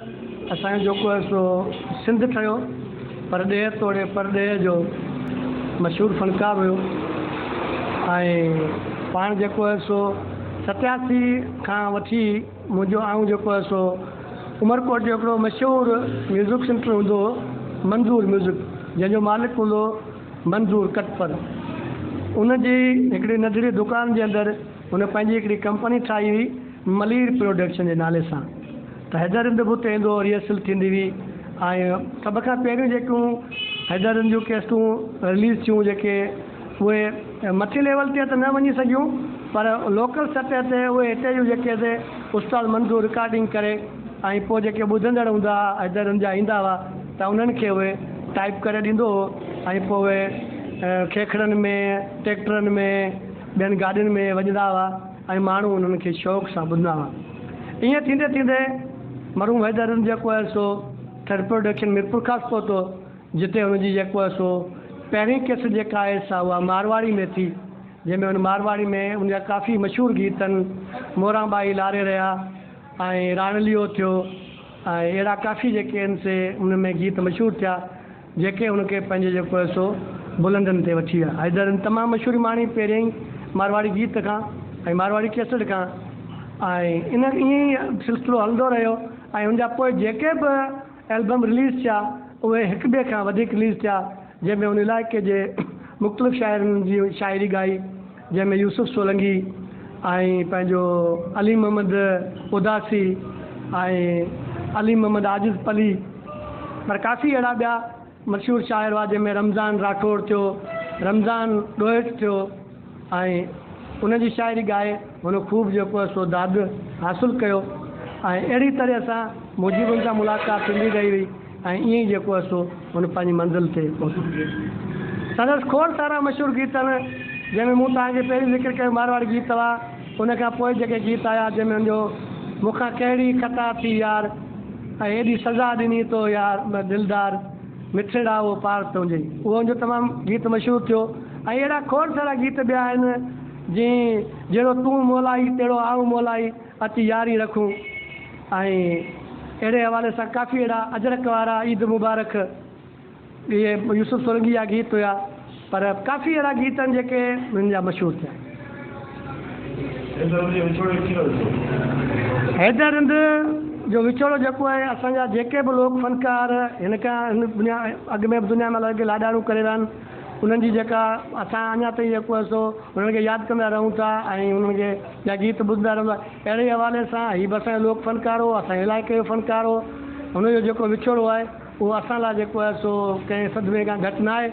असांजो जेको आहे सो सिंध ठहियो परॾेह तोड़े परॾेह जो मशहूरु फ़नकार हुयो। ऐं पाण जेको आहे सो 87 खां वठी मुंहिंजो जेको आहे सो उमरकोट जो हिकिड़ो मशहूरु म्यूज़िक सेंटर हूंदो हो, मंज़ूर म्यूज़िक, जंहिंजो मालिक हूंदो मंज़ूर कटपर। उनजी हिकिड़ी नंढड़ी दुकान जे अंदरि हुन पंहिंजी हिकिड़ी कंपनी ठाही हुई मलीर प्रोडक्शन जे नाले सां। त हैदर हिंद बि हुते ईंदो, रिहर्सल थींदी हुई। ऐं सभ खां पहिरियों जेकियूं हैदर हिंद जूं कैसेटूं रिलीज़ थियूं जेके उहे मथे लेवल ते त न वञी सघियूं, पर लोकल सतह ते उहे हिते जूं जेके उस्ताद मंज़ूर रिकॉर्डिंग करे ऐं पोइ जेके ॿुधंदड़ हूंदा हुआ हैदर हिंद जा ईंदा हुआ त उन्हनि खे उहे टाइप करे ॾींदो हो ऐं पोइ उहे खेखड़नि में ट्रैक्टरनि में ॿियनि गाॾियुनि में वॼंदा हुआ ऐं माण्हू उन्हनि खे शौक़ सां ॿुधंदा हुआ। ईअं थींदे थींदे मरहूम हैदर हिंद जेको आहे सो थर्ड प्रोडक्शन मीरपुर खां पहुतो, जिते हुनजी जेको आहे सो पहिरीं कैसेट जेका आहे सा उहा मारवाड़ी में थी, जंहिंमें हुन मारवाड़ी में उनजा काफ़ी मशहूरु गीत आहिनि, मोराबाई लारे रहिया ऐं राणलियो थियो ऐं अहिड़ा काफ़ी जेके आहिनि से उन में गीत मशहूरु थिया, जेके हुनखे पंहिंजे जेको आहे सो बुलंदनि ते वठी विया। हैदर हिंद तमामु मशहूरी माणी पहिरियों ई मारवाड़ी गीत खां ऐं मारवाड़ी कैसेट खां, ऐं ईअं ई सिलसिलो हलंदो रहियो। ऐं हुनजा पोइ जेके बि एल्बम रिलीज़ थिया उहे हिक ॿिए खां वधीक रिलीज़ थिया, जंहिंमें उन इलाइक़े जे मुख़्तलिफ़ शाइरनि जी शाइरी ॻाई, जंहिंमें यूसुफ सोलंकी ऐं पंहिंजो अली मोहम्मद उदासी ऐं अली मोहम्मद आजिज़ पली, पर काफ़ी अहिड़ा ॿिया मशहूरु शाइर हुआ, जंहिंमें रमज़ान राठौड़ थियो, रमज़ान ॾोहिट थियो, ऐं उनजी शाइरी ॻाए हुन ख़ूब जेको आहे सो दाद हासिलु कयो। ऐं अहिड़ी तरह सां मुजीबुनि सां मुलाक़ात थींदी रही हुई ऐं ईअं ई जेको आहे सो हुन पंहिंजी मंज़िल ते पहुतो। संदसि खोड़ सारा मशहूरु गीत आहिनि, जंहिंमें मूं तव्हांखे पहिरीं ज़िक्र कयो मारवाड़ी गीत हुआ। उनखां पोइ जेके गीत आया जंहिंमें हुनजो मूंखां कहिड़ी ख़ता थी यार ऐं हेॾी सज़ा ॾिनी तो यार दिलदार मिठड़ा उहो पार तुंहिंजे, उहो हुनजो तमामु गीत मशहूरु थियो। ऐं अहिड़ा खोड़ सारा गीत ॿिया आहिनि, जीअं जहिड़ो तूं मोलाई तहिड़ो आऊं मोलाई अची यारी रखूं, ऐं अहिड़े हवाले सां काफ़ी अहिड़ा अजरक वारा ईद मुबारक, इहे यूसुफ सोलंकी जा गीत हुया, पर काफ़ी अहिड़ा गीत आहिनि जेके हुननि जा मशहूरु थिया। हैदर हिंद जो विछोड़ो जेको आहे, असांजा जेके बि लोक फ़नकार हिन दुनिया अॻ में बि दुनिया में लॻे लाॾाणू करे रहिया आहिनि, उन्हनि जी जेका असां अञा ताईं जेको आहे सो उन्हनि खे यादि कंदा रहूं था ऐं उन्हनि खे जा गीत ॿुधंदा रहंदा। अहिड़े हवाले सां हीउ बि असांजो लोक फ़नकार हो, असांजे इलाइक़े जो फ़नकार हो। हुनजो जेको विछोड़ो आहे उहो असां लाइ जेको आहे सो कंहिं सदमे खां घटि न आहे।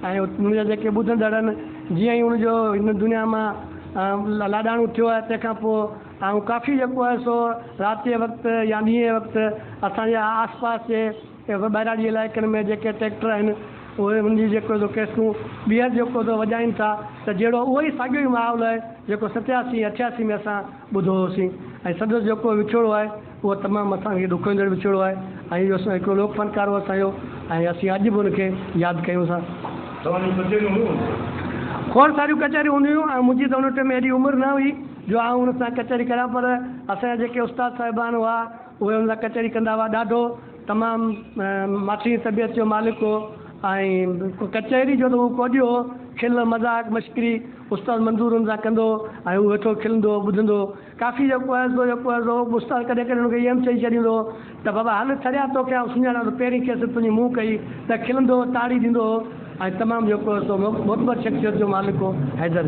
ऐं उनजा जेके ॿुधंदड़ आहिनि, जीअं ई हुनजो हिन दुनिया मां लाॾाणू थियो आहे, तंहिंखां पोइ ऐं काफ़ी जेको आहे सो राति जे वक़्तु या ॾींहं जे वक़्तु असांजे आस पास जे ॿाहिरां इलाइक़नि में जेके ट्रैक्टर आहिनि उहे हुनजी जेको केसूं ॿीहर जेको वॼाइनि था, त जहिड़ो उहो ई साॻियो ई माहौल आहे जेको 87 88 में असां ॿुधो होसीं। ऐं सॼो जेको विछोड़ो आहे उहो तमामु असांखे ॾुखंदड़ विछोड़ो आहे ऐं इहो असां हिकिड़ो लोक फ़नकार हो असांजो, ऐं असीं अॼु बि हुनखे यादि कयूं था। खोड़ सारियूं कचहरियूं हूंदियूं ऐं मुंहिंजी त हुन टाइम में एॾी उमिरि न हुई जो आउं हुन सां कचहरी करियां, पर असांजा जेके उस्ताद साहिबान हुआ उहे हुन सां कचहरी कंदा हुआ। ॾाढो तमामु माठी तबियत जो मालिक हो ऐं कचहरी जो त उहो कोॾियो खिल मज़ाक मश्करी उस्ताद मंज़ूर हुन सां कंदो ऐं उहो वेठो खिलंदो ॿुधंदो। काफ़ी जेको आहे सो उस्ताद कॾहिं कॾहिं हुनखे इहो चई छॾींदो त बाबा हल छॾिया तोखे सुञाणा त पहिरीं कैसेट तुंहिंजी मूं कई, त खिलंदो ताड़ी ॾींदो ऐं तमामु जेको आहे सो मोहबत शख़्सियत जो मालिक हो हैदर।